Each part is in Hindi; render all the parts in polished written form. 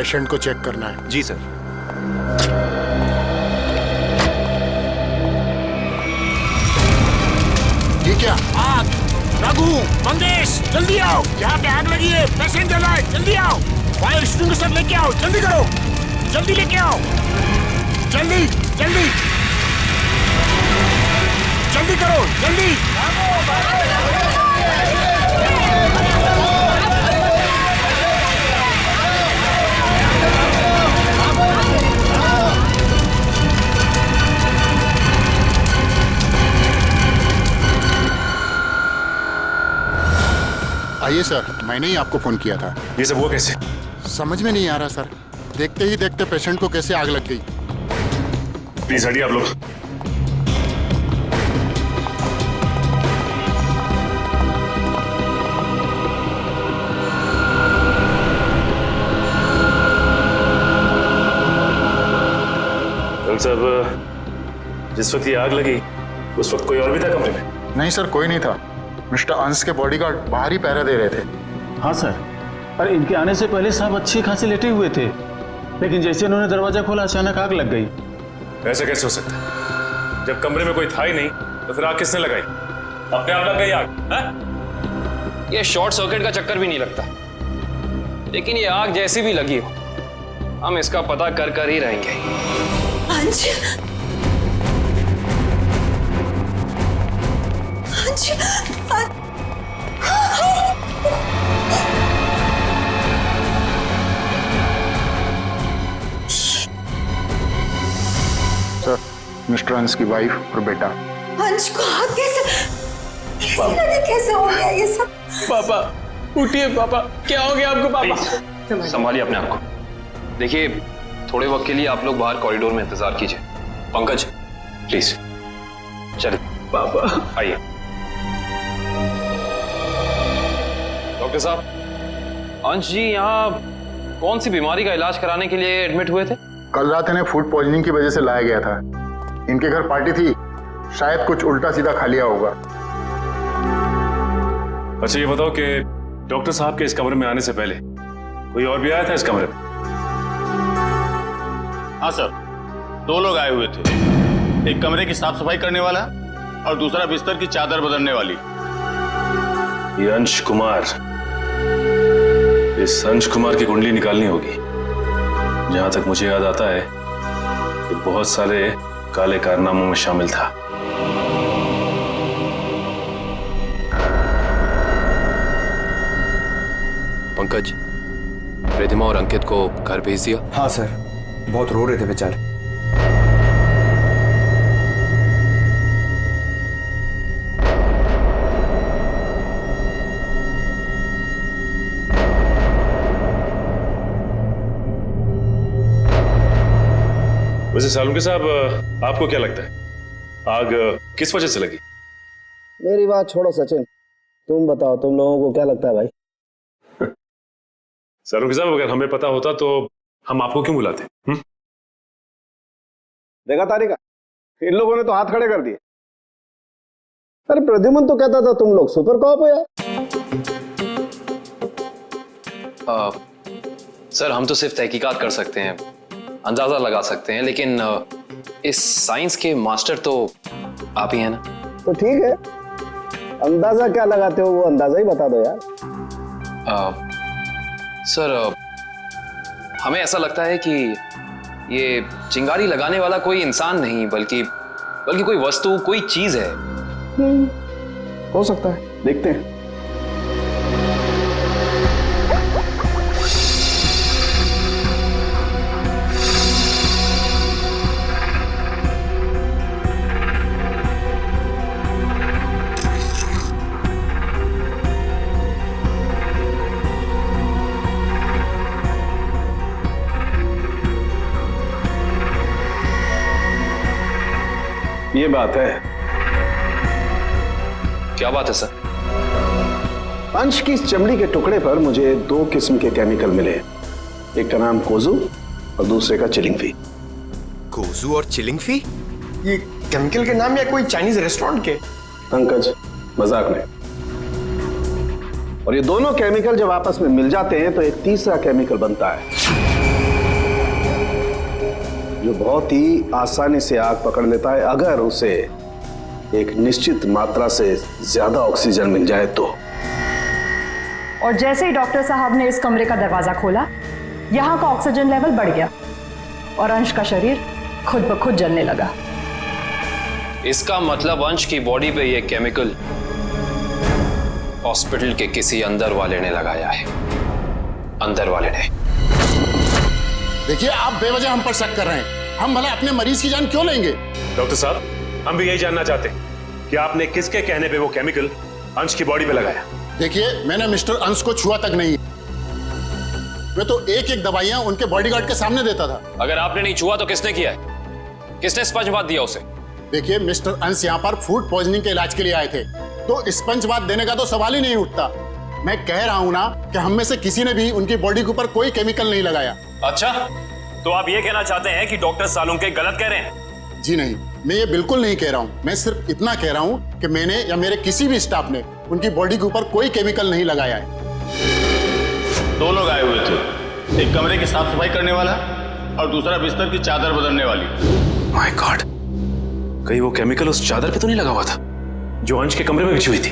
पेशेंट को चेक करना है। जी सर। ये क्या? आग! रघु, मंगेश, जल्दी आओ, यहाँ पे आग लगी है, पेशेंट जला है, जल्दी आओ, फायर एक्सटिंग्विशर लेके आओ, जल्दी करो, जल्दी लेके आओ, जल्दी जल्दी जल्दी करो, जल्दी। आइए सर, मैंने ही आपको फोन किया था। ये सब हुआ कैसे? समझ में नहीं आ रहा सर, देखते ही देखते पेशेंट को कैसे आग लग गई। प्लीज हटिए आप लोग। साहब, जिस वक्त ये आग लगी उस वक्त कोई और भी था कमरे में? नहीं सर, कोई नहीं था। मिस्टर अंश के बॉडीगार्ड बाहर ही पहरा दे रहे थे। हाँ सर, अरे इनके आने से पहले साहब अच्छी खासी लेटे हुए थे, लेकिन जैसे उन्होंने दरवाजा खोला अचानक आग लग गई। ऐसा कैसे हो सकता है? जब कमरे में कोई था ही नहीं तो फिर आग किसने लगाई? अपने आप लग गई आग? है? ये शॉर्ट सर्किट का चक्कर भी नहीं लगता, लेकिन ये आग जैसी भी लगी हो हम इसका पता कर ही रहेंगे। अंश, अंश, सर, मिस्टर अंश की वाइफ और बेटा। अंश को आग कैसे हो गया ये सब? पापा उठिए, पापा क्या हो गया आपको? पापा संभालिए अपने आप को। देखिए, थोड़े वक्त के लिए आप लोग बाहर कॉरिडोर में इंतजार कीजिए। पंकज प्लीज चलिए। पापा आइए। डॉक्टर साहब, अंश जी यहाँ कौन सी बीमारी का इलाज कराने के लिए एडमिट हुए थे? कल रात इन्हें फूड पॉइजनिंग की वजह से लाया गया था। इनके घर पार्टी थी, शायद कुछ उल्टा सीधा खा लिया होगा। अच्छा ये बताओ कि डॉक्टर साहब के इस कमरे में आने से पहले कोई और भी आया था इस कमरे में? हाँ सर, 2 लोग आए हुए थे। एक कमरे की साफ सफाई करने वाला और दूसरा बिस्तर की चादर बदलने वाली। ये अंश कुमार, इस अंश कुमार की कुंडली निकालनी होगी। जहां तक मुझे याद आता है कि बहुत सारे काले कारनामों में शामिल था। पंकज, रिधिमा और अंकित को घर भेज दिया? हाँ सर, बहुत रो रहे थे बेचारे। वैसे सालुंके साहब, आपको क्या लगता है आग किस वजह से लगी? मेरी बात छोड़ो सचिन, तुम बताओ, तुम लोगों को क्या लगता है भाई? सालुंके साहब, अगर हमें पता होता तो हम आपको क्यों बुलाते? देखा तारिका, इन लोगों ने तो हाथ खड़े कर दिए। अरे प्रद्युमन तो कहता था तुम लोग सुपर कॉप हो यार। सर, हम तो सिर्फ तहकीकात कर सकते हैं, अंदाजा लगा सकते हैं, लेकिन इस साइंस के मास्टर तो आप ही हैं ना। तो ठीक है, अंदाजा क्या लगाते हो वो अंदाजा ही बता दो यार। सर, हमें ऐसा लगता है कि ये चिंगारी लगाने वाला कोई इंसान नहीं, बल्कि कोई वस्तु, कोई चीज है। हो सकता है, देखते हैं। ये बात है। क्या बात है सर? अंश की इस चमड़ी के टुकड़े पर मुझे 2 किस्म के केमिकल मिले। एक का नाम कोजू और दूसरे का चिलिंगफी। कोजू और चिलिंगफी? ये केमिकल के नाम या कोई चाइनीज रेस्टोरेंट के? पंकज, मजाक नहीं। और ये दोनों केमिकल जब आपस में मिल जाते हैं तो एक तीसरा केमिकल बनता है। जो बहुत ही आसानी से आग पकड़ लेता है अगर उसे एक निश्चित मात्रा से ज्यादा ऑक्सीजन मिल जाए तो। और जैसे ही डॉक्टर साहब ने इस कमरे का दरवाजा खोला, यहाँ का ऑक्सीजन लेवल बढ़ गया और अंश का शरीर खुद ब खुद जलने लगा। इसका मतलब अंश की बॉडी पे ये केमिकल हॉस्पिटल के किसी अंदर वाले ने लगाया है। अंदर वाले ने। देखिए, आप बेवजह हम पर शक कर रहे हैं। हम भला अपने मरीज की जान क्यों लेंगे? डॉक्टर साहब, हम भी यही जानना चाहते हैं कि आपने किसके कहने पे वो केमिकल अंश की बॉडी पे लगाया। देखिए, मैंने मिस्टर अंश को छुआ तक नहीं। मैं तो एक एक दवाइयां उनके बॉडीगार्ड के सामने देता था। अगर आपने नहीं छुआ तो किसने किया है? किसने स्पंज बाथ दिया उसे? देखिए, मिस्टर अंश यहाँ पर फूड पॉइजनिंग के इलाज के लिए आए थे, तो स्पंज बाथ देने का तो सवाल ही नहीं उठता। मैं कह रहा हूँ ना कि हम में से किसी ने भी उनकी बॉडी के ऊपर कोई केमिकल नहीं लगाया। अच्छा, तो आप ये कहना चाहते हैं कि डॉक्टर सालुंके गलत कह रहे हैं? जी नहीं, मैं ये बिल्कुल नहीं कह रहा हूँ। मैं सिर्फ इतना कह रहा हूँ कि मैंने या मेरे किसी भी स्टाफ ने उनकी बॉडी के ऊपर कोई केमिकल नहीं लगाया है। 2 लोग आए हुए थे, एक कमरे की साफ सफाई करने वाला और दूसरा बिस्तर की चादर बदलने वाली। माय गॉड, कहीं वो केमिकल उस चादर पे तो नहीं लगा हुआ था जो अंश के कमरे में बिछी हुई थी?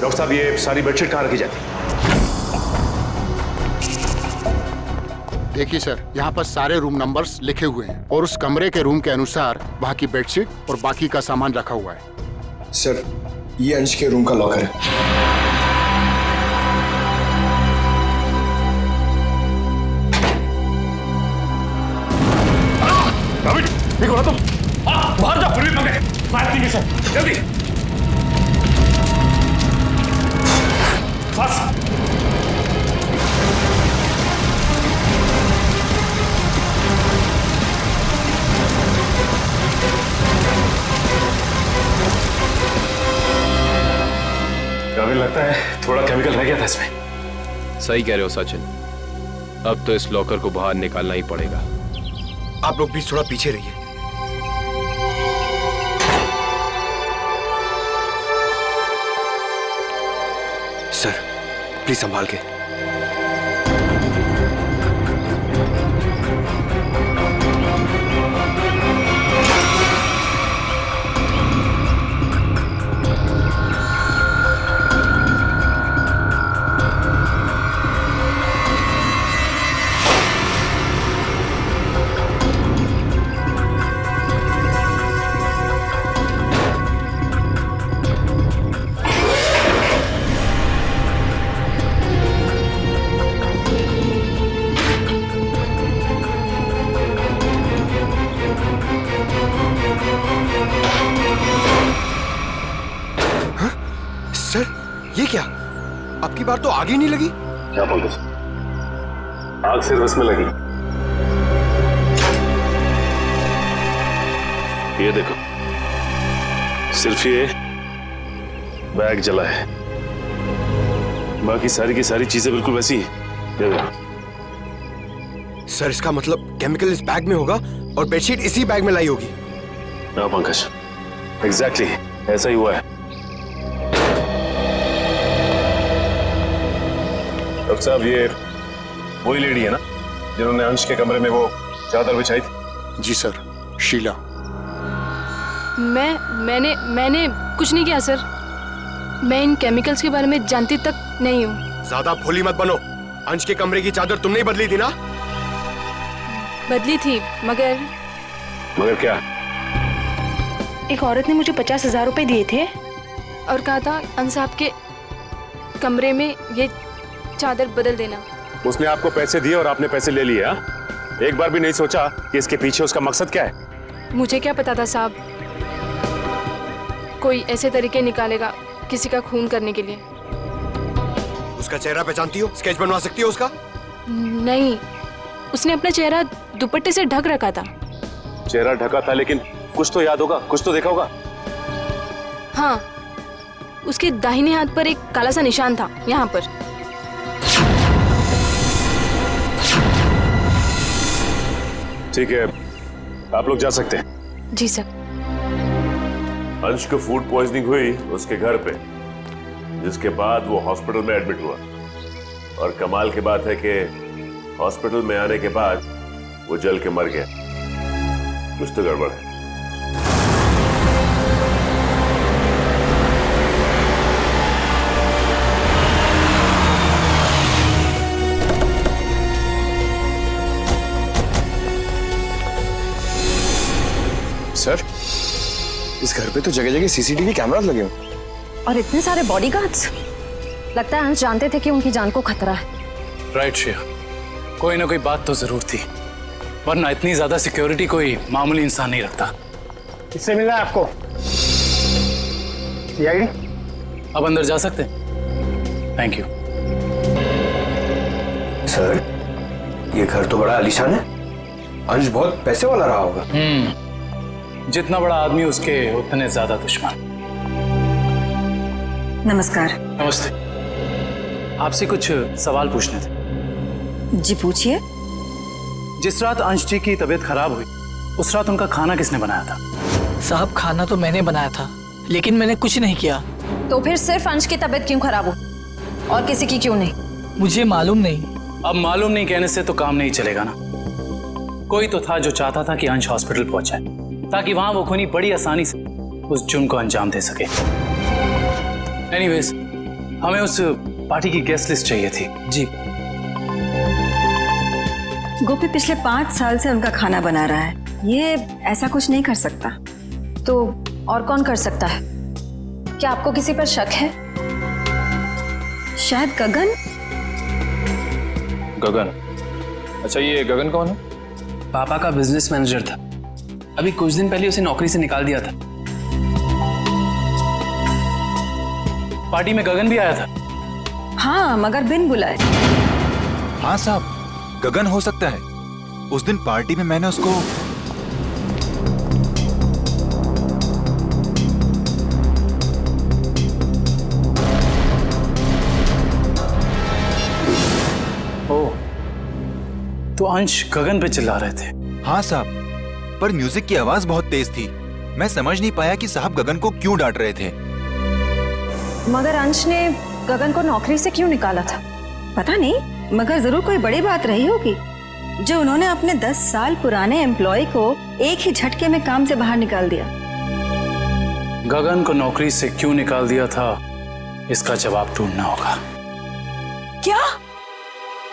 डॉक्टर साहब, ये सारी बेडशीट कहाँ रखी जाती? देखिए सर, यहाँ पर सारे रूम नंबर्स लिखे हुए हैं और उस कमरे के रूम के अनुसार वहाँ की बेडशीट और बाकी का सामान रखा हुआ है। सर, ये अंश के रूम का लॉकर है। देखो ना तुम, बाहर जाओ, फिर भी पकड़े। फायर एक्सटिंग्विशर, जल्दी। फास्ट। अभी लगता है थोड़ा केमिकल रह गया था इसमें। सही कह रहे हो सचिन, अब तो इस लॉकर को बाहर निकालना ही पड़ेगा। आप लोग भी थोड़ा पीछे रहिए। सर, प्लीज संभाल के। सर, ये क्या? आपकी बार तो आग ही नहीं लगी। क्या बोल रहे? आग सिर्फ इसमें लगी। ये देखो, सिर्फ ये बैग जला है, बाकी सारी की सारी चीजें बिल्कुल वैसी है। ये देखो। सर, इसका मतलब केमिकल इस बैग में होगा और बेडशीट इसी बैग में लाई होगी। हाँ पंकज, एग्जैक्टली ऐसा ही हुआ है। डॉक्टर साहब, ये वही लेडी है ना जिन्होंने अंश के कमरे में वो चादर बिछाई थी? जी सर, शीला। मैंने कुछ नहीं किया सर। मैं इन केमिकल्स के बारे में जानती तक नहीं हूँ। ज्यादा भोली मत बनो। अंश के कमरे की चादर तुमने ही बदली थी ना? बदली थी, मगर क्या? एक औरत ने मुझे 50,000 रुपए दिए थे और कहा था अंश साहब के कमरे में ये चादर बदल देना। उसने आपको पैसे दिए और आपने पैसे ले लिए? हाँ? एक बार भी नहीं सोचा कि इसके पीछे उसका मकसद क्या है? मुझे क्या पता था साहब, कोई ऐसे तरीके निकालेगा किसी का खून करने के लिए। उसका चेहरा पहचानती हो? स्केच बनवा सकती हो उसका? नहीं, उसने अपना चेहरा दुपट्टे से ढक रखा था। चेहरा ढका था, लेकिन कुछ तो याद होगा, कुछ तो देखा होगा। हाँ, उसके दाहिने हाथ पर एक काला सा निशान था, यहाँ पर। ठीक है, आप लोग जा सकते हैं। जी सर। अंश को फूड पॉइजनिंग हुई उसके घर पे, जिसके बाद वो हॉस्पिटल में एडमिट हुआ। और कमाल की बात है कि हॉस्पिटल में आने के बाद वो जल के मर गया। कुछ तो गड़बड़ है। सर, इस घर पे तो जगह जगह सीसीटीवी कैमरास लगे हैं। और इतने सारे बॉडीगार्ड्स। लगता है अंश जानते थे कि उनकी जान को खतरा है। राइट श्रेया, कोई ना कोई बात तो जरूर थी, वरना इतनी ज्यादा सिक्योरिटी कोई मामूली इंसान नहीं रखता। किससे मिलना है आपको? सीआईडी? अब अंदर जा सकते? Thank you. सर, ये घर तो बड़ा आलीशान है। अंश बहुत पैसे वाला रहा होगा। जितना बड़ा आदमी उसके उतने ज्यादा दुश्मन। नमस्कार। नमस्ते। आपसे कुछ सवाल पूछने थे। जी पूछिए। जिस रात अंश जी की तबीयत खराब हुई, उस रात उनका खाना किसने बनाया था? साहब, खाना तो मैंने बनाया था, लेकिन मैंने कुछ नहीं किया। तो फिर सिर्फ अंश की तबीयत क्यों खराब हो और किसी की क्यों नहीं? मुझे मालूम नहीं। अब मालूम नहीं कहने से तो काम नहीं चलेगा ना। कोई तो था जो चाहता था कि अंश हॉस्पिटल पहुंचाए, ताकि वहां वो खूनी बड़ी आसानी से उस जुर्म को अंजाम दे सके। एनीवेज, हमें उस पार्टी की गेस्ट लिस्ट चाहिए थी। जी। गोपी पिछले 5 साल से उनका खाना बना रहा है, ये ऐसा कुछ नहीं कर सकता। तो और कौन कर सकता है? क्या आपको किसी पर शक है? शायद गगन। गगन? अच्छा, ये गगन कौन है? पापा का बिजनेस मैनेजर था। अभी कुछ दिन पहले उसे नौकरी से निकाल दिया था। पार्टी में गगन भी आया था? हाँ, मगर बिन बुलाए। हाँ साहब, गगन हो सकता है। उस दिन पार्टी में मैंने उसको तो अंश गगन पे चिल्ला रहे थे? हाँ साहब, पर म्यूजिक की आवाज बहुत तेज थी। मैं समझ नहीं पाया कि साहब गगन को क्यों डांट रहे थे। मगर अंश ने गगन को नौकरी से क्यों निकाला था? पता नहीं, मगर जरूर कोई बड़ी बात रही होगी जो उन्होंने अपने 10 साल पुराने एम्प्लॉय को एक ही झटके में काम से बाहर निकाल दिया। गगन को नौकरी से क्यों निकाल दिया था, इसका जवाब ढूंढना होगा। क्या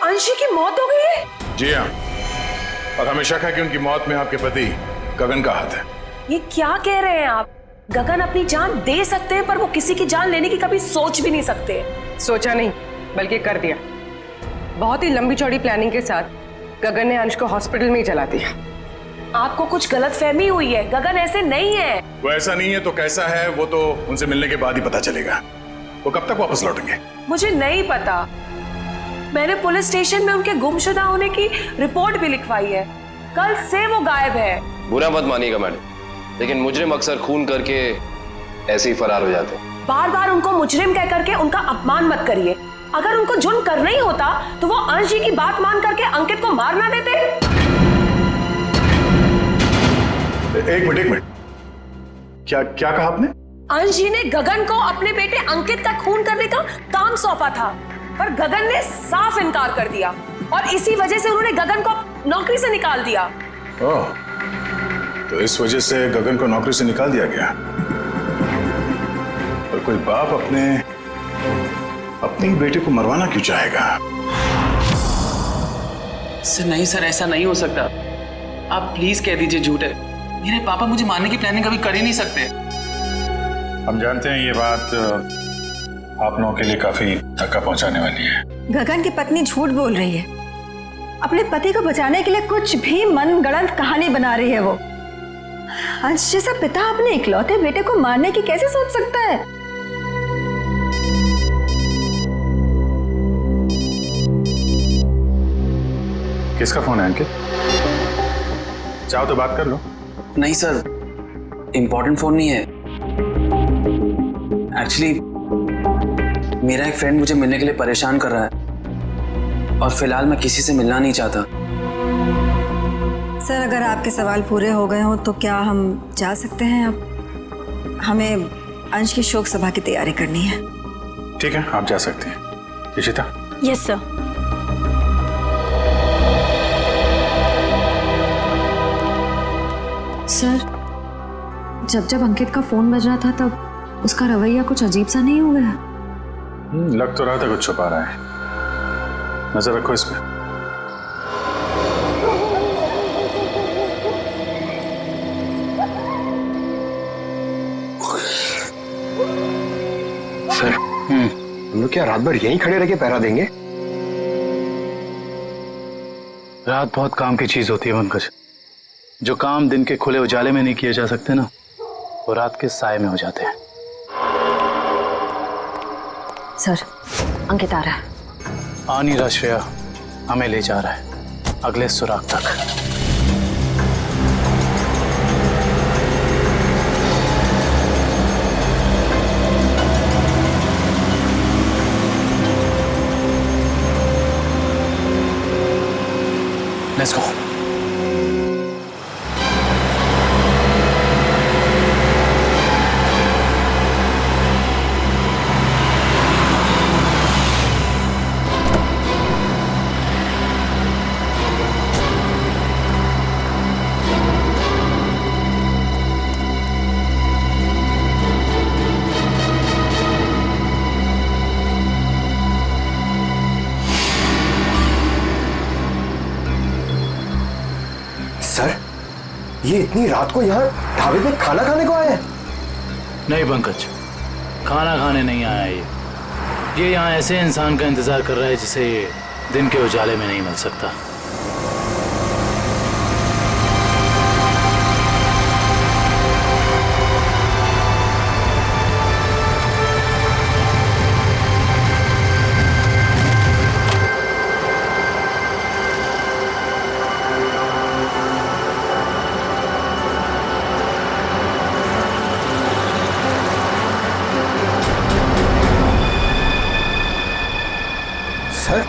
अंशी की मौत हो गई है? जी हाँ, और हमें शक है कि उनकी मौत में आपके पति गगन का हाथ है। ये क्या कह रहे हैं आप? गगन अपनी जान दे सकते हैं, पर वो किसी की जान लेने की कभी सोच भी नहीं सकते। सोचा नहीं, बल्कि कर दिया। बहुत ही लंबी चौड़ी प्लानिंग के साथ गगन ने अंश को हॉस्पिटल में ही जला दिया। आपको कुछ गलतफहमी हुई है, गगन ऐसे नहीं है। वो ऐसा नहीं है तो कैसा है, वो तो उनसे मिलने के बाद ही पता चलेगा। वो कब तक वापस लौटेंगे? मुझे नहीं पता। मैंने पुलिस स्टेशन में उनके गुमशुदा होने की रिपोर्ट भी लिखवाई है। कल से वो गायब है। बुरा मत मानिएगा मैडम, लेकिन मुजरिम अक्सर खून करके ऐसे ही फरार हो जाते हैं। बार बार उनको मुजरिम कह करके उनका अपमान मत करिए। अगर उनको जुर्म करना ही होता तो वो अंश जी की बात मान करके अंकित को मार ना देते। एक मिनट, क्या कहा आपने? अंश जी ने गगन को अपने बेटे अंकित का खून करने का काम सौंपा था, पर गगन ने साफ इनकार कर दिया और इसी वजह से उन्होंने गगन को नौकरी से निकाल दिया। ओह, तो इस वजह से गगन को नौकरी से निकाल दिया गया। और कोई बाप अपने ही बेटे को मरवाना क्यों चाहेगा? सर नहीं सर, ऐसा नहीं हो सकता। आप प्लीज कह दीजिए झूठ है। मेरे पापा मुझे मारने की प्लानिंग कभी कर ही नहीं सकते। हम जानते हैं ये बात आप लोगों के लिए काफी धक्का पहुंचाने वाली है। गगन की पत्नी झूठ बोल रही है। अपने पति को बचाने के लिए कुछ भी मनगढ़ंत कहानी बना रही है वो। अंश जैसा पिता अपने इकलौते बेटे को मारने की कैसे सोच सकता है? किसका फोन है अंकित? चाहो तो बात कर लो। नहीं सर, इंपॉर्टेंट फोन नहीं है। एक्चुअली मेरा एक फ्रेंड मुझे मिलने के लिए परेशान कर रहा है और फिलहाल मैं किसी से मिलना नहीं चाहता। सर, अगर आपके सवाल पूरे हो गए हो तो क्या हम जा सकते हैं? अब हमें अंश की शोक सभा की तैयारी करनी है। ठीक है, आप जा सकते हैं। इशिता? Yes sir. सर, जब जब अंकित का फोन बज रहा था तब उसका रवैया कुछ अजीब सा नहीं हो गया? लग तो रहा था कुछ छुपा रहा है। नजर रखो इस पे। सर, हम लोग क्या रात भर यहीं खड़े रह के पहरा देंगे? रात बहुत काम की चीज होती है पंकज। जो काम दिन के खुले उजाले में नहीं किए जा सकते ना, वो रात के साए में हो जाते हैं। सर, अंकित आ रहा है। आ नहीं रहा श्रेया, हमें ले जा रहा है अगले सुराग तक। Let's go. सर, ये इतनी रात को यहाँ ढाबे पे खाना खाने को आया है? नहीं पंकज, खाना खाने नहीं आया ये यहाँ ऐसे इंसान का इंतजार कर रहा है जिसे दिन के उजाले में नहीं मिल सकता। सर,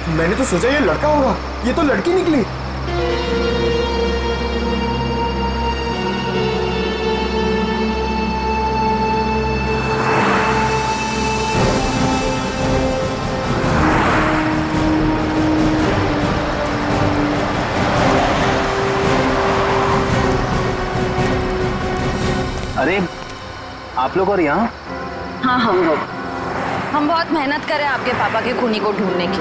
मैंने तो सोचा ये लड़का होगा, ये तो लड़की निकली। अरे आप लोग और यहाँ? हाँ, हम बहुत मेहनत करें आपके पापा के खूनी को ढूंढने की।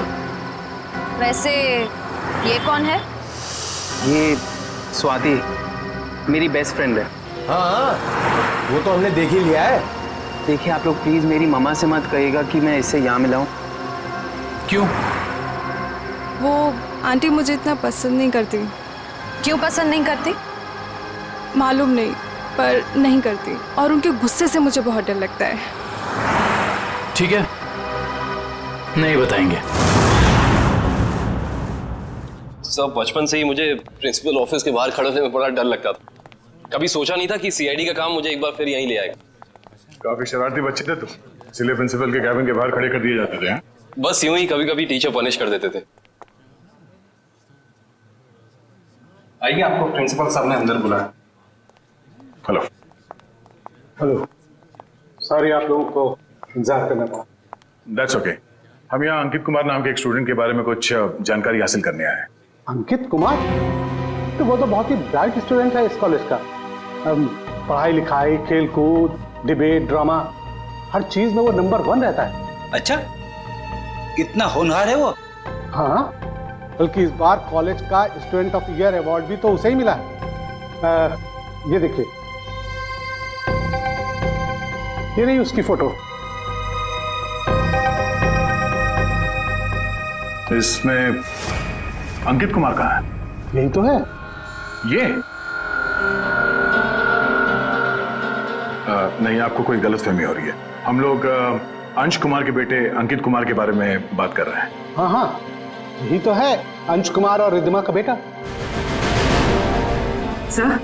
वैसे ये कौन है? ये स्वाति, मेरी बेस्ट फ्रेंड है। हाँ, वो तो हमने देख ही लिया है। देखिए आप लोग प्लीज मेरी मम्मा से मत कहिएगा कि मैं इससे यहाँ मिलाऊं। क्यों? वो आंटी मुझे इतना पसंद नहीं करती। क्यों पसंद नहीं करती? मालूम नहीं, पर नहीं करती, और उनके गुस्से से मुझे बहुत डर लगता है। ठीक है, नहीं बताएंगे। सब बचपन से ही मुझे प्रिंसिपल ऑफिस के बाहर खड़े होने में बड़ा डर लगता था। कभी सोचा नहीं था कि सीआईडी का काम मुझे एक बार फिर यहीं ले आएगा। काफी शरारती बच्चे थे तुम, इसलिए प्रिंसिपल के कैबिन के बाहर खड़े कर दिए जाते थे। हाँ? बस यूं ही कभी कभी टीचर पनिश कर देते थे। आइए, आपको प्रिंसिपल साहब ने अंदर बुलाया। हेलो। हेलो। सॉरी आप लोगों को इंतजार करना पड़ा। That's okay. हम यहाँ अंकित कुमार नाम के एक स्टूडेंट के बारे में कुछ जानकारी हासिल करने आए हैं। अंकित कुमार? तो वो तो बहुत ही ब्राइट स्टूडेंट है इस कॉलेज का। पढ़ाई लिखाई, खेल कूद, डिबेट, ड्रामा, हर चीज में वो नंबर 1 रहता है। अच्छा, इतना होनहार है वो? हाँ, बल्कि इस बार कॉलेज का स्टूडेंट ऑफ ईयर अवार्ड भी तो उसे ही मिला है। ये देखिए, ये नहीं उसकी फोटो। इसमें अंकित कुमार कहाँ है? यही तो है। ये नहीं, आपको कोई गलतफहमी हो रही है। हम लोग अंश कुमार के बेटे अंकित कुमार के बारे में बात कर रहे हैं। हाँ हाँ, यही तो है, अंश कुमार और रिद्धिमा का बेटा। सर,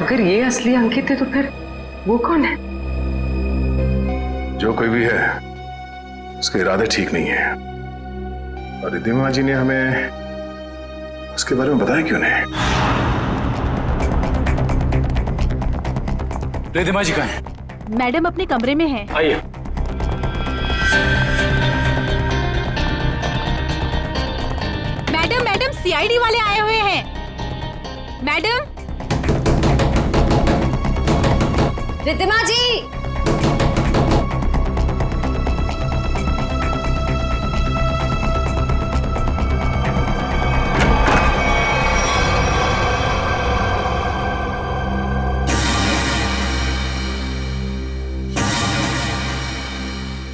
अगर ये असली अंकित है तो फिर वो कौन है? जो कोई भी है, उसके इरादे ठीक नहीं है। और रिद्धिमा जी ने हमें उसके बारे में बताया क्यों नहीं? रिद्धिमा जी कहाँ हैं? मैडम अपने कमरे में हैं। आइए। मैडम, सीआईडी रिद्धिमा जी,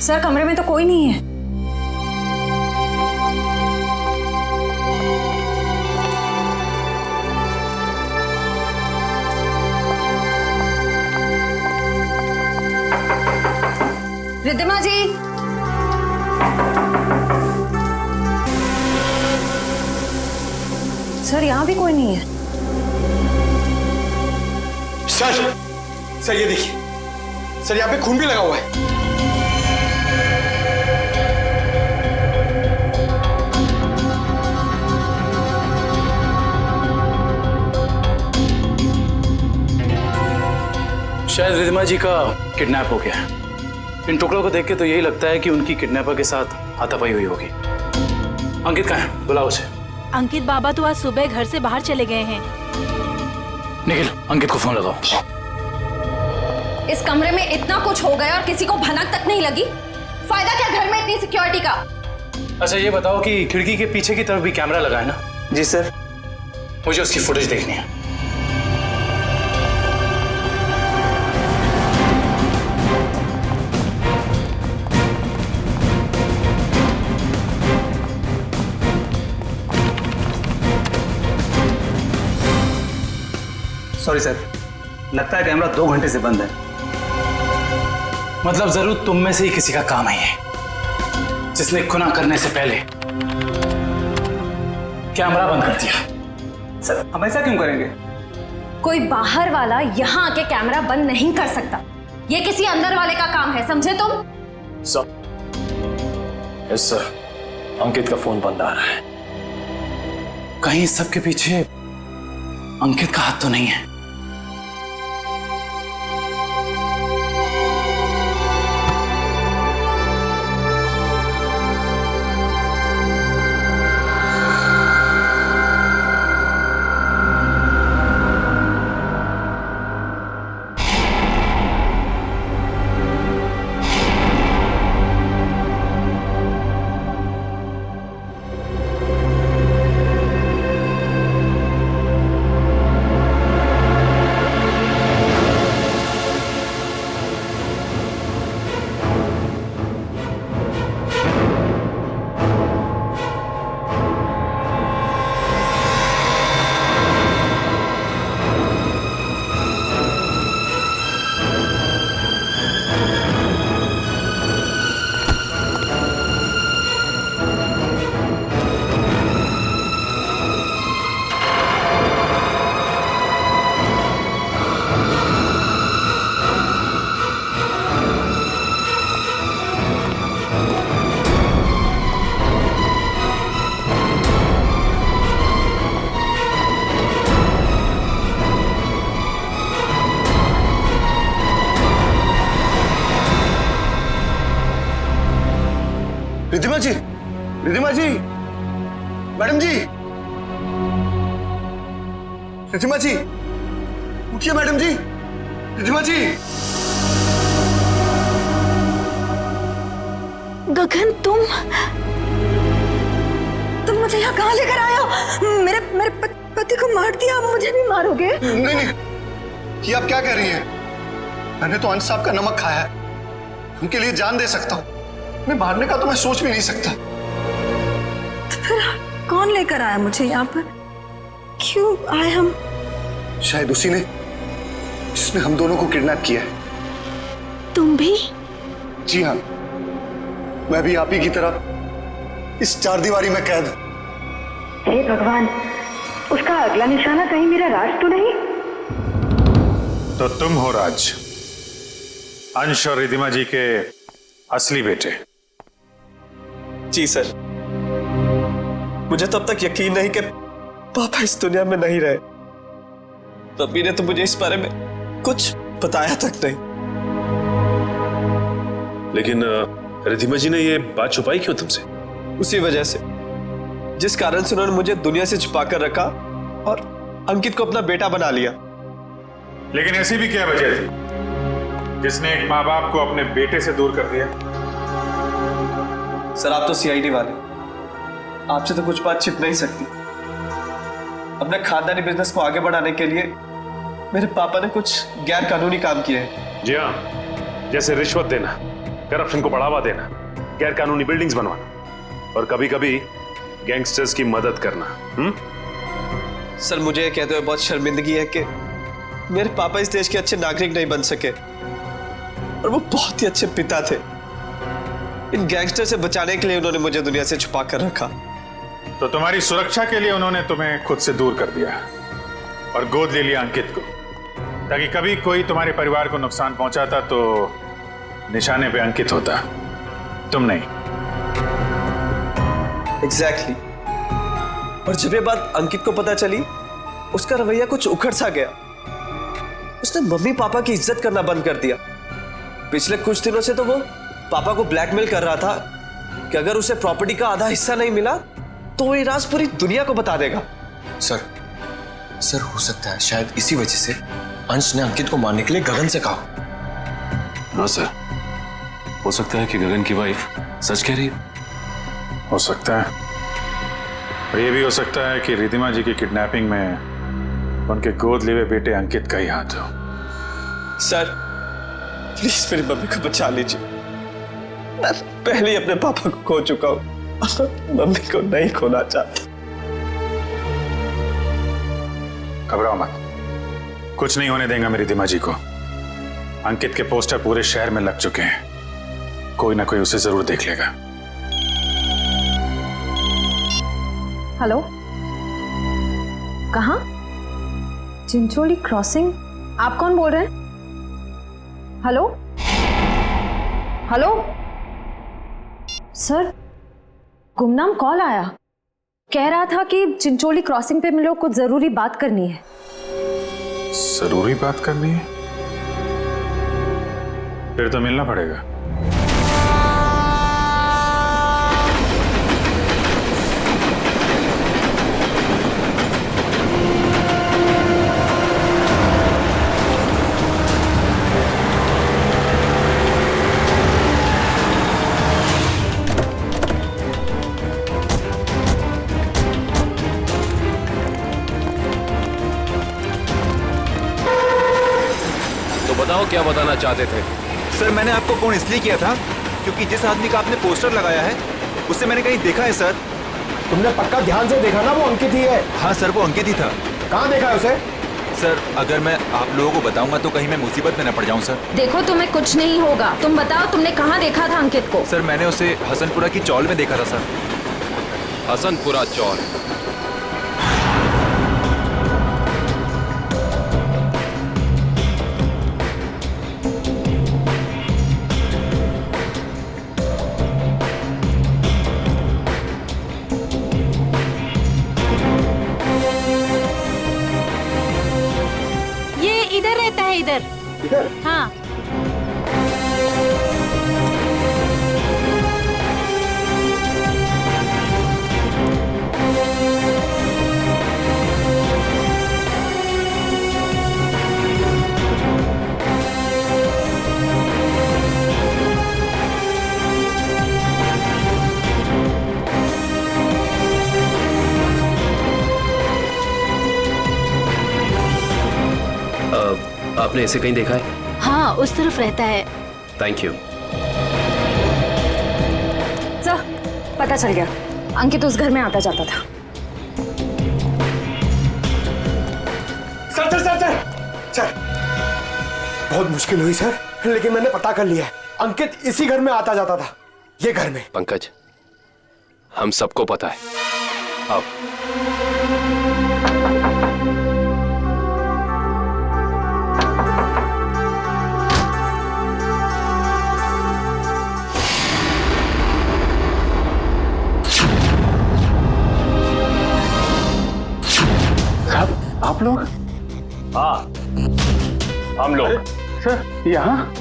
सर कमरे में तो कोई नहीं है। रिद्धिमा जी, सर यहाँ भी कोई नहीं है। सर ये देखिए सर, यहाँ पे खून भी लगा हुआ है। शायद रिद्धिमा जी का किडनैप हो गया है। इन टुकड़ों को देख के तो यही लगता है कि उनकी किडनैपर के साथ हाथापाई हुई होगी। अंकित कहाँ है? बुलाओ उसे। अंकित बाबा तो आज सुबह घर से बाहर चले गए हैं। निखिल, अंकित को फोन लगाओ। इस कमरे में इतना कुछ हो गया और किसी को भनक तक नहीं लगी। फायदा क्या घर में इतनी सिक्योरिटी का? अच्छा ये बताओ कि खिड़की के पीछे की तरफ भी कैमरा लगा है ना? जी सर। मुझे उसकी फुटेज देखनी है। सॉरी सर, लगता है कैमरा 2 घंटे से बंद है। मतलब जरूर तुम में से ही किसी का काम है ये, जिसने गुनाह करने से पहले कैमरा बंद कर दिया। सर हम ऐसा क्यों करेंगे? कोई बाहर वाला यहाँ आके कैमरा बंद नहीं कर सकता। ये किसी अंदर वाले का काम है, समझे तुम? यस सर, अंकित का फोन बंद आ रहा है। कहीं सबके पीछे अंकित का हाथ तो नहीं है? रिद्धिमा जी, रिद्धिमा जी, मैडम जी, रिद्धिमा जी, उठिए मैडम जी, रिद्धिमा जी। गगन तुम मुझे यहाँ कहाँ लेकर आए हो? मेरे पति को मार दिया, आप मुझे भी मारोगे? नहीं नहीं, ये आप क्या कह रही हैं? मैंने तो अंश साहब का नमक खाया है, उनके लिए जान दे सकता हूँ। मैं मारने का तो मैं सोच भी नहीं सकता। तो फिर कौन लेकर आया मुझे यहाँ पर? क्यों आए हम? शायद उसी ने जिसने हम दोनों को किडनैप किया है। तुम भी? जी हाँ, मैं भी आप ही की तरह इस 4 दीवारी में कैद हूं। हे भगवान, उसका अगला निशाना कहीं मेरा राज तो नहीं? तो तुम हो राज, अंश और रिद्धिमा जी के असली बेटे। जी सर, मुझे तब तक यकीन नहीं कि पापा इस दुनिया में नहीं रहे। तभी ने तो मुझे इस बारे में कुछ बताया तक नहीं। लेकिन रिद्धिमा जी ने ये बात छुपाई क्यों तुमसे? उसी वजह से जिस कारण से उन्होंने मुझे दुनिया से छुपा कर रखा और अंकित को अपना बेटा बना लिया। लेकिन ऐसी भी क्या वजह थी जिसने एक माँ बाप को अपने बेटे से दूर कर दिया। सर आप तो सीआईडी वाले, आपसे तो कुछ बात छिप नहीं सकती। अपने खानदानी बिजनेस को आगे बढ़ाने के लिए मेरे पापा ने कुछ गैर कानूनी काम किए हैं। जी हाँ, जैसे रिश्वत देना, करप्शन को बढ़ावा देना, गैर कानूनी बिल्डिंग्स बनवाना और कभी कभी गैंगस्टर्स की मदद करना। सर मुझे कहते हुए बहुत शर्मिंदगी है कि मेरे पापा इस देश के अच्छे नागरिक नहीं बन सके और वो बहुत ही अच्छे पिता थे। इन गैंगस्टर से बचाने के लिए उन्होंने मुझे दुनिया से छुपा कर रखा। तो तुम्हारी सुरक्षा के लिए उन्होंने तुम्हें खुद से दूर कर दिया और गोद ले लिया अंकित को, ताकि कभी कोई तुम्हारे परिवार को नुकसान पहुंचाता तो निशाने पे अंकित होता, तुम नहीं। एग्जैक्टली। और जब ये बात अंकित को पता चली, उसका रवैया कुछ उखड़ सा गया। उसने मम्मी पापा की इज्जत करना बंद कर दिया। पिछले कुछ दिनों से तो वो पापा को ब्लैकमेल कर रहा था कि अगर उसे प्रॉपर्टी का आधा हिस्सा नहीं मिला तो वो ये राज पूरी दुनिया को बता देगा। सर हो सकता है शायद इसी वजह से अंश ने अंकित को मारने के लिए गगन से कहा। हाँ सर, हो सकता है कि गगन की वाइफ सच कह रही हो सकता है। और ये भी हो सकता है कि रिधिमा जी की किडनैपिंग में उनके गोद लिए हुए बेटे अंकित का ही हाथ हो। सर प्लीज मेरी मम्मी को बचा लीजिए। मैं पहले ही अपने पापा को खो चुका हूं, मम्मी को नहीं खोना चाहता। घबराओ मत, कुछ नहीं होने देंगे मेरी रिधिमा जी को। अंकित के पोस्टर पूरे शहर में लग चुके हैं, कोई ना कोई उसे जरूर देख लेगा। हेलो, कहाँ? चिंचोली क्रॉसिंग? आप कौन बोल रहे हैं? हेलो हेलो सर, गुमनाम कॉल आया, कह रहा था कि चिंचोली क्रॉसिंग पे मिलो, कुछ जरूरी बात करनी है। जरूरी बात करनी है? फिर तो मिलना पड़ेगा। बताओ क्या बताना चाहते थे? सर मैंने आपको फोन इसलिए किया था क्योंकि जिस आदमी का आपने पोस्टर लगाया है उसे मैंने कहीं देखा है सर। तुमने पक्का ध्यान से देखा ना? वो अंकित ही है। हाँ सर, वो अंकित ही था। कहाँ देखा है उसे? सर अगर मैं आप लोगों को बताऊंगा तो कहीं मैं मुसीबत में न पड़ जाऊं सर। देखो तुम्हें कुछ नहीं होगा, तुम बताओ तुमने कहाँ देखा था अंकित को? सर मैंने उसे हसनपुरा की चौल में देखा था सर। हसनपुरा चौल? इधर रहता है, इधर। हाँ। आपने इसे कहीं देखा है? हाँ, उस तरफ रहता है। Thank you. सर पता चल गया, अंकित उस घर में आता जाता था। Sir sir sir sir sir बहुत मुश्किल हुई सर, लेकिन मैंने पता कर लिया है, अंकित इसी घर में आता जाता था, ये घर में। पंकज, हम सबको पता है। अब आप लोग? हाँ, हम लोग। सर यहाँ?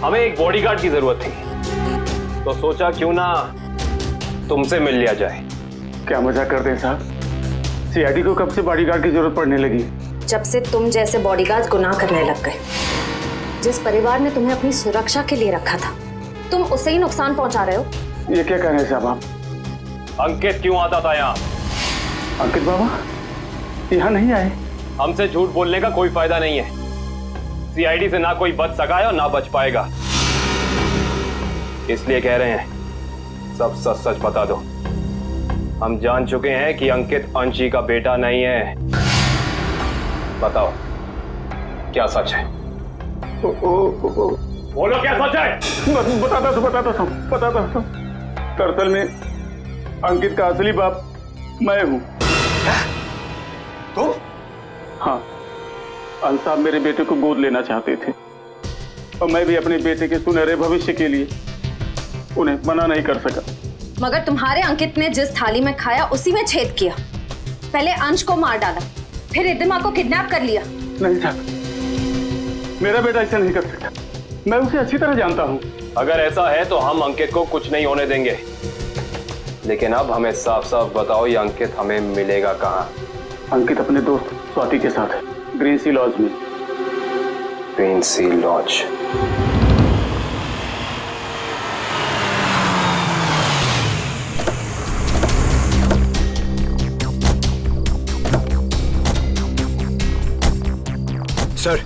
हमें एक बॉडीगार्ड की जरूरत थी, तो सोचा क्यों ना तुमसे मिल लिया जाए। क्या मजाक करते हैं साहब? सीआईडी को कब से बॉडीगार्ड की जरूरत पड़ने लगी? जब से तुम जैसे बॉडीगार्ड गुनाह करने लग गए, जिस परिवार ने तुम्हें अपनी सुरक्षा के लिए रखा था, तुम उसे ही नुकसान पहुंचा रहे हो। ये क्या कह रहे हैं साहब आप? अंकित क्यों आता था यहाँ? अंकित बाबा यहाँ नहीं आए। हमसे झूठ बोलने का कोई फायदा नहीं है। सीआईडी से ना कोई बच सका है और ना बच पाएगा, इसलिए कह रहे हैं सब सच सच बता दो। हम जान चुके हैं कि अंकित अंशी का बेटा नहीं है। बताओ क्या सच है? बोलो क्या सच है? बताता हूँ। दरअसल में अंकित का असली बाप मैं हूँ। तुम? हाँ, अंश साहब मेरे बेटे को गोद लेना चाहते थे और मैं भी अपने बेटे के सुनहरे भविष्य के लिए उन्हें मना नहीं कर सका। मगर तुम्हारे अंकित ने जिस थाली में खाया उसी में छेद किया। पहले अंश को मार डाला, फिर रिद्धिमा को किडनैप कर लिया। नहीं साहब, मेरा बेटा ऐसा नहीं कर सकता। मैं उसे अच्छी तरह जानता हूँ। अगर ऐसा है तो हम अंकित को कुछ नहीं होने देंगे, लेकिन अब हमें साफ साफ बताओ ये अंकित हमें मिलेगा कहाँ? अंकित अपने दोस्त स्वाति के साथ है, ग्रीन सी लॉज में। ग्रीन सी लॉज? सर,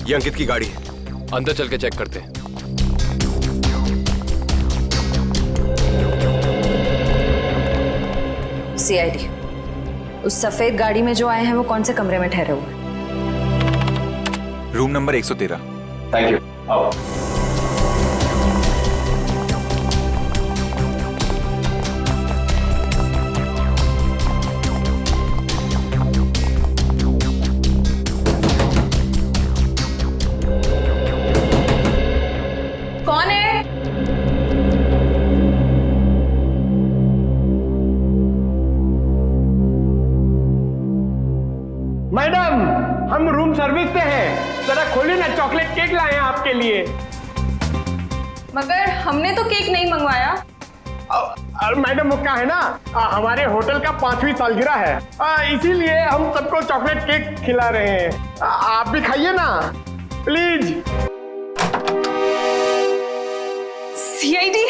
ये अंकित की गाड़ी है। अंदर चल के चेक करते हैं। सीआईडी, उस सफेद गाड़ी में जो आए हैं वो कौन से कमरे में ठहरे हुए? Room number 113। Thank you. आओ। कौन है? मैडम, हम रूम सर्विस से हैं। जरा खोलिए ना, चॉकलेट केक लाए हैं आपके लिए। मगर हमने तो केक नहीं मंगवाया। मैडम वो क्या है ना, हमारे होटल का 5वीं सालगिरह है, इसीलिए हम सबको चॉकलेट केक खिला रहे हैं। आप भी खाइए ना प्लीज। सीआईडी?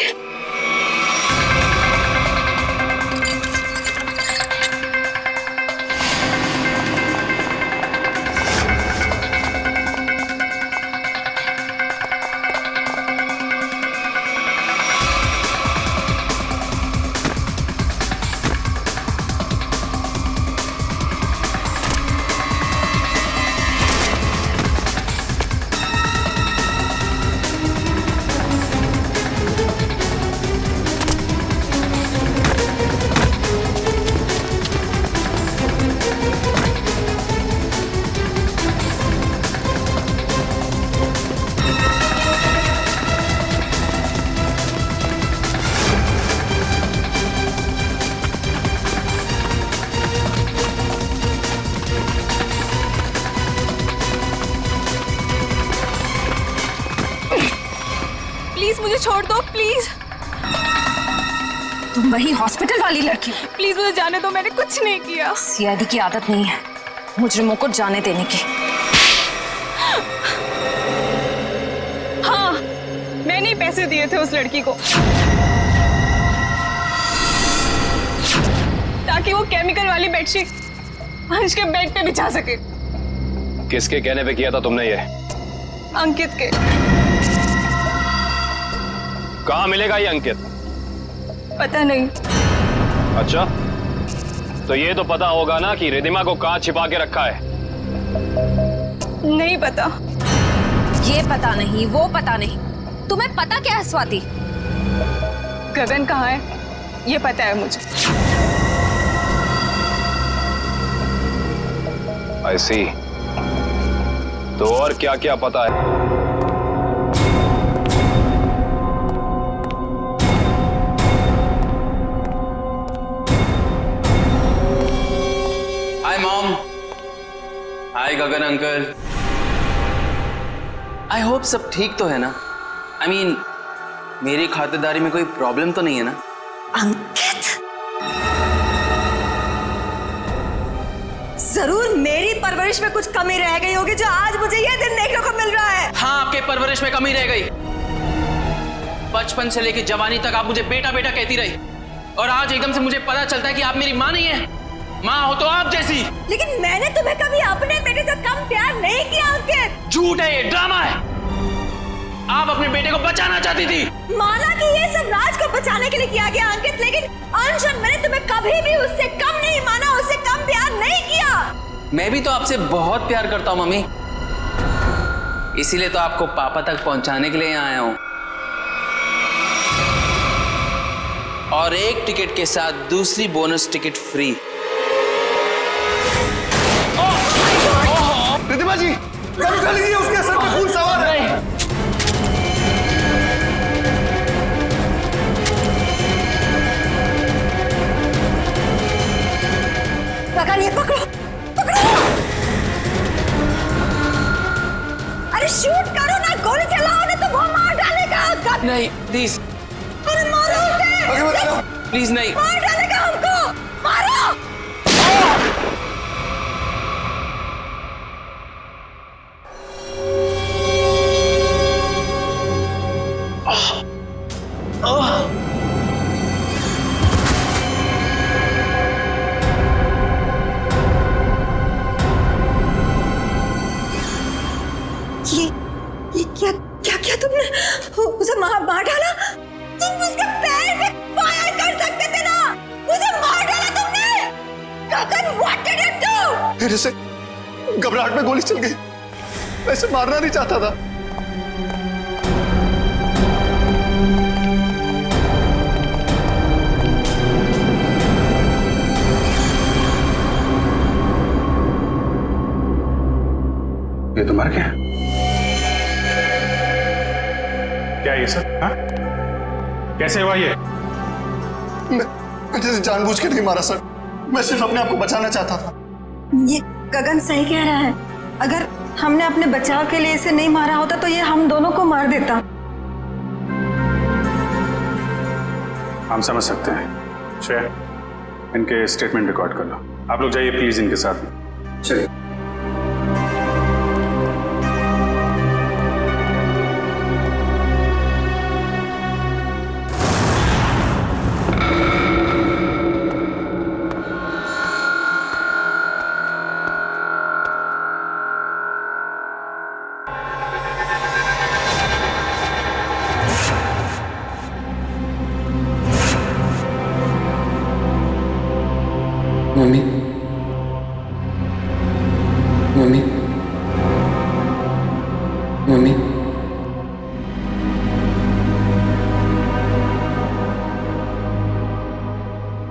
प्लीज मुझे छोड़ दो, प्लीज। तुम वही हॉस्पिटल वाली लड़की हो? प्लीज मुझे जाने दो, मैंने कुछ नहीं किया। सीआईडी की आदत नहीं है मुजरिमों को जाने देने की। हाँ, मैंने ही पैसे दिए थे उस लड़की को ताकि वो केमिकल वाली बेडशीट अंश के बेड पे बिछा सके। किसके कहने पे किया था तुमने ये? अंकित के। कहाँ मिलेगा ये अंकित? पता नहीं। अच्छा, तो ये तो पता होगा ना कि रिद्धिमा को कहाँ छिपा के रखा है? नहीं पता। ये पता नहीं, वो पता नहीं, तुम्हें पता क्या है स्वाति? गगन कहाँ है ये पता है मुझे। I see। तो और क्या क्या पता है? Hi mom. Hi Gagan uncle. I hope सब ठीक तो है ना? आई मीन मेरी खातिरदारी में कोई प्रॉब्लम तो नहीं है ना? अंकित, जरूर मेरी परवरिश में कुछ कमी रह गई होगी जो आज मुझे ये दिन देखने को मिल रहा है। हाँ, आपके परवरिश में कमी रह गई। बचपन से लेकर जवानी तक आप मुझे बेटा बेटा कहती रही, और आज एकदम से मुझे पता चलता है कि आप मेरी माँ नहीं है। माँ हो तो आप जैसी। लेकिन मैंने तुम्हें कभी अपने बेटे से कम प्यार नहीं किया अंकित। झूठ है, ये ड्रामा है। आप अपने बेटे को बचाना चाहती थी। माना कि ये सब राज को बचाने के लिए किया गया अंकित, लेकिन अंशन मैंने तुम्हें कभी भी उससे कम नहीं माना, उससे कम प्यार नहीं किया। मैं भी तो आपसे बहुत प्यार करता हूँ मम्मी, इसीलिए तो आपको पापा तक पहुंचाने के लिए यहाँ आया हूँ। और एक टिकट के साथ दूसरी बोनस टिकट फ्री। रिद्धिमा जी, गन उठा लीजिए, उसके सर पे खून सवार है। गगन, ये पकड़ो, पकड़ो। अरे शूट करो ना, गोली चलाओ ना, तो वो मार डालेगा। नहीं प्लीज, अरे मारो उसे। प्लीज नहीं, मार डालेगा हमको, मारो। ये क्या क्या क्या तुमने उसे मार डाला? तुम उसके पैर पे फायर कर सकते थे ना, उसे मार डाला तुमने। गगन, व्हाट डिड यू डू? मेरे से घबराहट में गोली चल गई, वैसे मारना नहीं चाहता था। ये तो मर गया क्या? ये सब हाँ? कैसे हुआ ये? मैं जैसे जानबूझ के नहीं मारा सर, मैं सिर्फ अपने आप को बचाना चाहता था। ये गगन सही कह रहा है, अगर हमने अपने बचाव के लिए इसे नहीं मारा होता तो ये हम दोनों को मार देता। हम समझ सकते हैं। श्रेया, इनके स्टेटमेंट रिकॉर्ड कर लो। आप लोग जाइए प्लीज इनके साथ में। चलिए। मम्मी, मम्मी, मम्मी,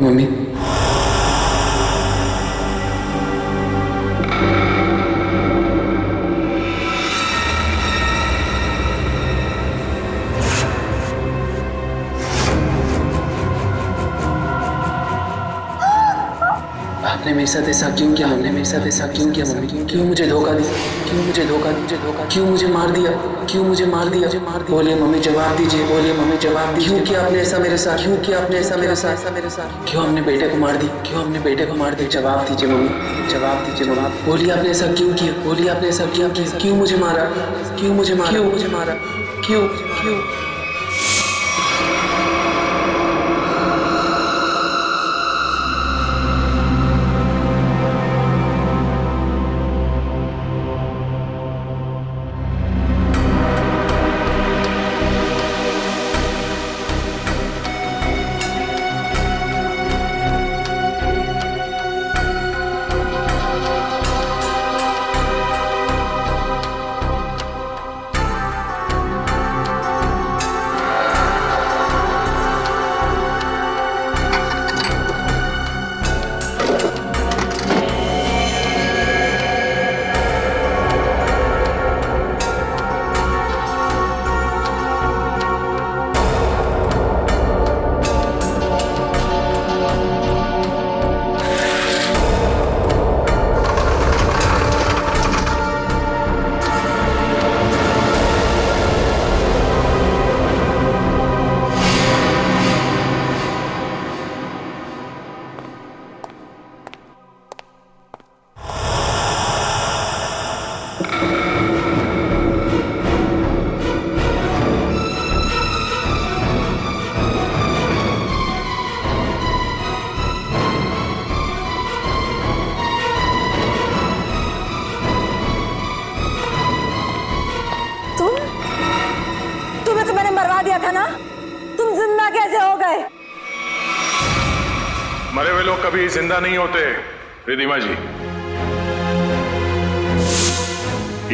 मम्मी, आपने मेरे साथ ऐसा क्यों किया? हमने मेरे साथ ऐसा क्यों किया मम्मी? क्यों मुझे धोखा दिया? क्यों मुझे धोखा क्यों मुझे मार दिया? क्यों मुझे मार दिया? बोलिए मम्मी, जवाब दीजिए। बोलिए मम्मी, जवाब दीजिए। क्यों किया आपने ऐसा मेरे साथ? क्यों किया आपने ऐसा मेरे साथ? क्यों हमने बेटे को मार दी? क्यों हमने बेटे को मार दी? जवाब दीजिए मम्मी, जवाब दीजिए मम्मी। बोलिए आपने ऐसा क्यों किया? बोलिए आपने ऐसा क्यों किया? क्यों मुझे मारा? क्यों मुझे मारा? क्यों मुझे मारा? क्यों क्यों? मरे हुए लोग कभी जिंदा नहीं होते रिधिमा जी।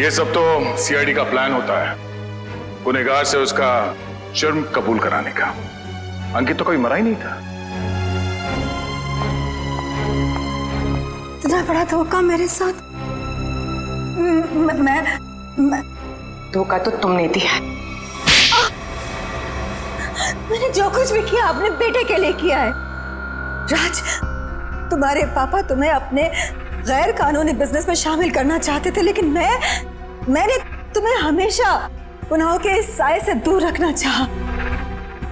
ये सब तो सीआईडी का प्लान होता है, गुनहगार से उसका जुर्म कबूल कराने का। अंकित तो कोई मरा ही नहीं था। इतना बड़ा धोखा मेरे साथ। मैं धोखा तो तुमने दिया। मैंने जो कुछ भी किया अपने बेटे के लिए किया है। राज, तुम्हारे पापा तुम्हें अपने गैर कानूनी बिजनेस में शामिल करना चाहते थे, लेकिन मैंने तुम्हें हमेशा गुनाहों के इस साए से दूर रखना चाहा।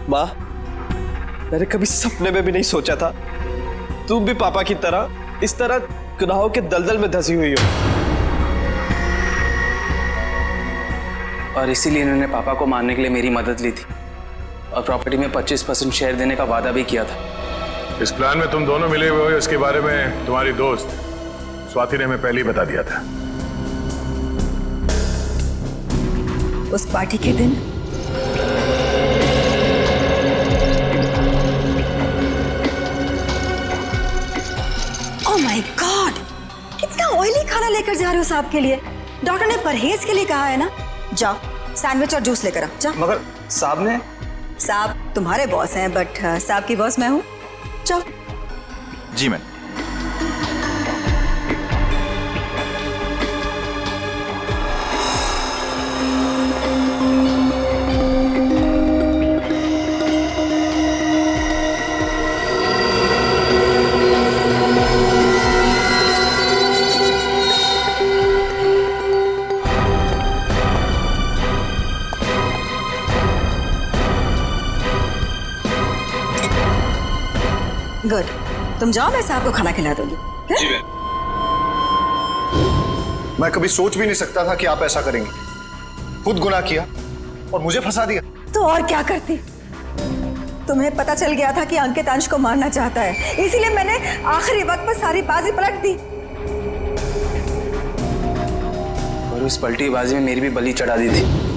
माँ, मैंने कभी सपने में भी नहीं सोचा था तुम भी पापा की तरह इस तरह गुनाहों के दलदल में धंसी हुई हो। और इसीलिए इन्होंने पापा को मारने के लिए मेरी मदद ली थी और प्रॉपर्टी में 25% शेयर देने का वादा भी किया था। इस प्लान में तुम दोनों मिले हुए हो, इसके बारे में तुम्हारी दोस्त स्वाति ने हमें पहले ही बता दिया था। उस पार्टी के दिन ओह माय गॉड, कितना ऑयली खाना लेकर जा रहे हो साहब के लिए। डॉक्टर ने परहेज के लिए कहा है ना। जाओ सैंडविच और जूस लेकर आओ। जाओ। मगर साहब ने? साहब तुम्हारे बॉस हैं, बट साहब की बॉस मैं हूँ। जाओ। जी मैम। गुड, तुम जाओ, मैं साहब को खाना खिला दूंगी। जी मैम। मैं कभी सोच भी नहीं सकता था कि आप ऐसा करेंगे। खुद गुनाह किया और मुझे फंसा दिया। तो और क्या करती? तुम्हें पता चल गया था कि अंकित अंश को मारना चाहता है, इसीलिए मैंने आखिरी वक्त पर सारी बाजी पलट दी। और उस पलटी बाजी में मेरी भी बलि चढ़ा दी थी।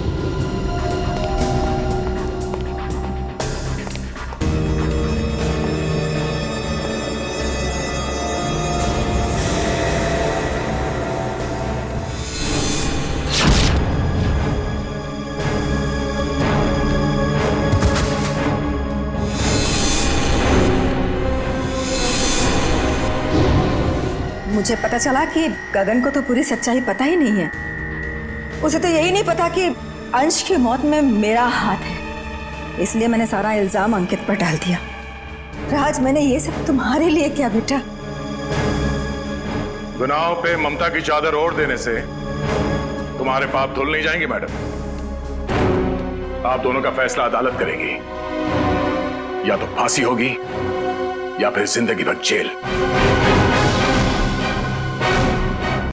मुझे पता चला कि गगन को तो पूरी सच्चाई पता ही नहीं है। उसे तो यही नहीं पता कि अंश की मौत में मेरा हाथ है, इसलिए मैंने सारा इल्जाम अंकित पर डाल दिया। राज, मैंने ये सब तुम्हारे लिए किया बेटा। गुनाहों पे ममता की चादर ओढ़ देने से तुम्हारे पाप धुल नहीं जाएंगे मैडम। आप दोनों का फैसला अदालत करेगी, या तो फांसी होगी या फिर जिंदगी भर जेल।